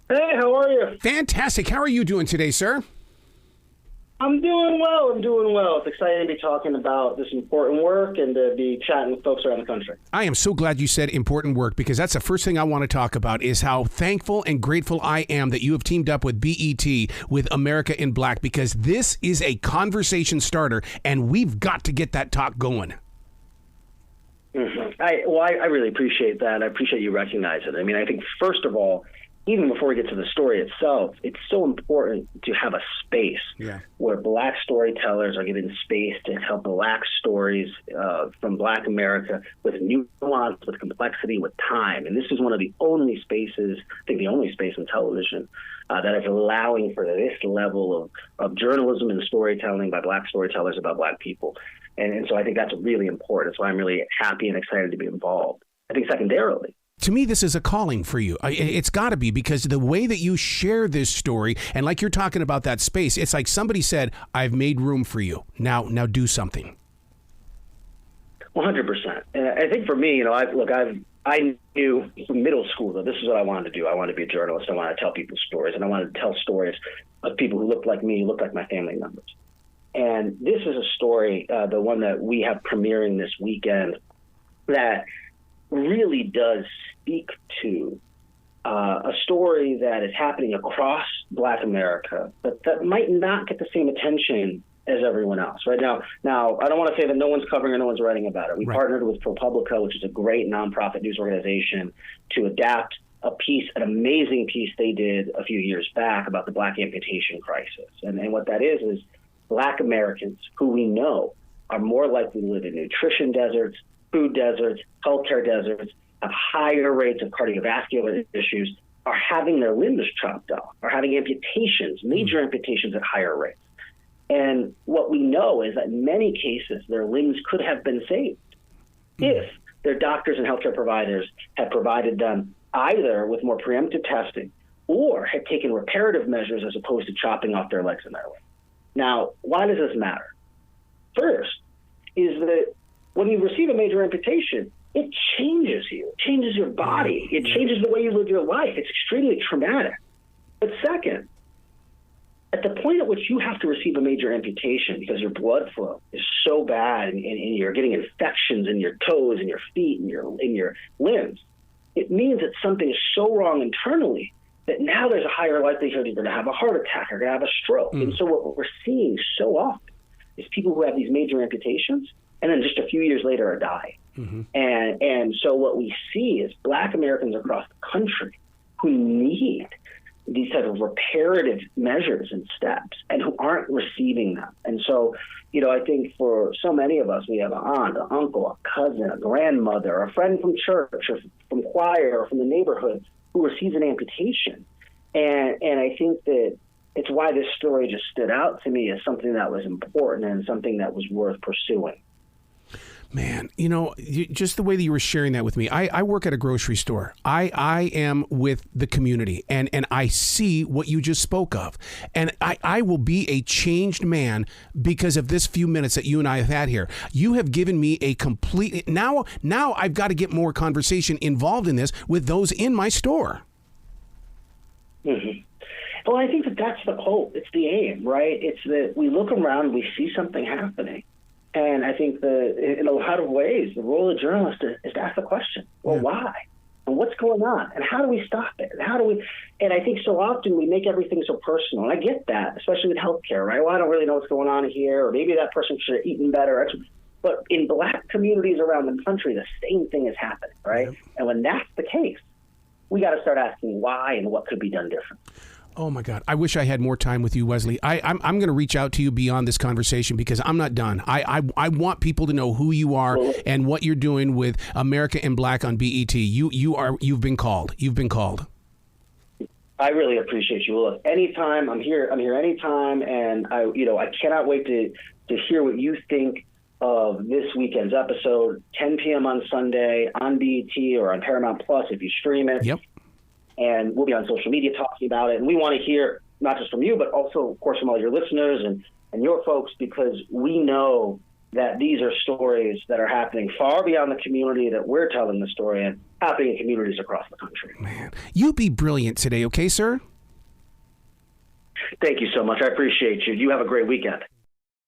Hey, how are you? Fantastic. How are you doing today, sir? I'm doing well. It's exciting to be talking about this important work and to be chatting with folks around the country. I am so glad you said important work, because that's the first thing I want to talk about is how thankful and grateful I am that you have teamed up with BET, with America in Black, because this is a conversation starter and we've got to get that talk going. Mm-hmm. I really appreciate that. I appreciate you recognizing it. I mean, I think first of all, even before we get to the story itself, it's so important to have a space where Black storytellers are given space to tell Black stories from Black America with nuance, with complexity, with time. And this is one of the only spaces, I think the only space in television that is allowing for this level of journalism and storytelling by Black storytellers about Black people. And so I think that's really important. That's why I'm really happy and excited to be involved. I think secondarily, to me, this is a calling for you. It's got to be, because the way that you share this story, and like you're talking about that space, it's like somebody said, I've made room for you. Now do something. 100%. And I think for me, I knew from middle school that this is what I wanted to do. I wanted to be a journalist. I wanted to tell people stories, and I wanted to tell stories of people who looked like me, looked like my family members. And this is a story, the one that we have premiering this weekend, that really does speak to a story that is happening across Black America, but that might not get the same attention as everyone else right now. Now, I don't want to say that no one's covering or no one's writing about it. We partnered with ProPublica, which is a great nonprofit news organization, to adapt an amazing piece they did a few years back about the Black amputation crisis. And what that is Black Americans who we know are more likely to live in nutrition deserts, food deserts, healthcare deserts, have higher rates of cardiovascular issues, are having their limbs chopped off, are having amputations, major amputations at higher rates. And what we know is that in many cases, their limbs could have been saved if their doctors and healthcare providers had provided them either with more preemptive testing or had taken reparative measures as opposed to chopping off their legs and their limbs. Now, why does this matter? First is that when you receive a major amputation, it changes you. It changes your body. It changes the way you live your life. It's extremely traumatic. But second, at the point at which you have to receive a major amputation because your blood flow is so bad and you're getting infections in your toes and your feet and in your limbs, it means that something is so wrong internally that now there's a higher likelihood you're going to have a heart attack or going to have a stroke. And so what we're seeing so often is people who have these major amputations and then just a few years later are dying. And so what we see is Black Americans across the country who need these type of reparative measures and steps and who aren't receiving them. And so, I think for so many of us, we have an aunt, an uncle, a cousin, a grandmother, a friend from church or from choir or from the neighborhood who receives an amputation. And I think that it's why this story just stood out to me as something that was important and something that was worth pursuing. Man, just the way that you were sharing that with me, I work at a grocery store. I am with the community, and I see what you just spoke of. And I will be a changed man because of this few minutes that you and I have had here. You have given me a complete... Now I've got to get more conversation involved in this with those in my store. Mm-hmm. Well, I think that's the hope. It's the aim, right? It's that we look around, we see something happening. And I think in a lot of ways, the role of journalist is to ask the question, well, why? And what's going on? And how do we stop it? And I think so often we make everything so personal. And I get that, especially with healthcare, right? Well, I don't really know what's going on here, or maybe that person should have eaten better. But in Black communities around the country, the same thing is happening, right? Yep. And when that's the case, we got to start asking why and what could be done different. Oh, my God. I wish I had more time with you, Wesley. I'm going to reach out to you beyond this conversation because I'm not done. I want people to know who you are and what you're doing with America in Black on BET. You've been called. You've been called. I really appreciate you. Look, anytime I'm here anytime. And I cannot wait to hear what you think of this weekend's episode, 10 p.m. on Sunday on BET or on Paramount Plus if you stream it. Yep. And we'll be on social media talking about it. And we want to hear not just from you, but also, of course, from all your listeners and your folks, because we know that these are stories that are happening far beyond the community that we're telling the story in. happening in communities across the country. Man, you be brilliant today, okay, sir? Thank you so much. I appreciate you. You have a great weekend.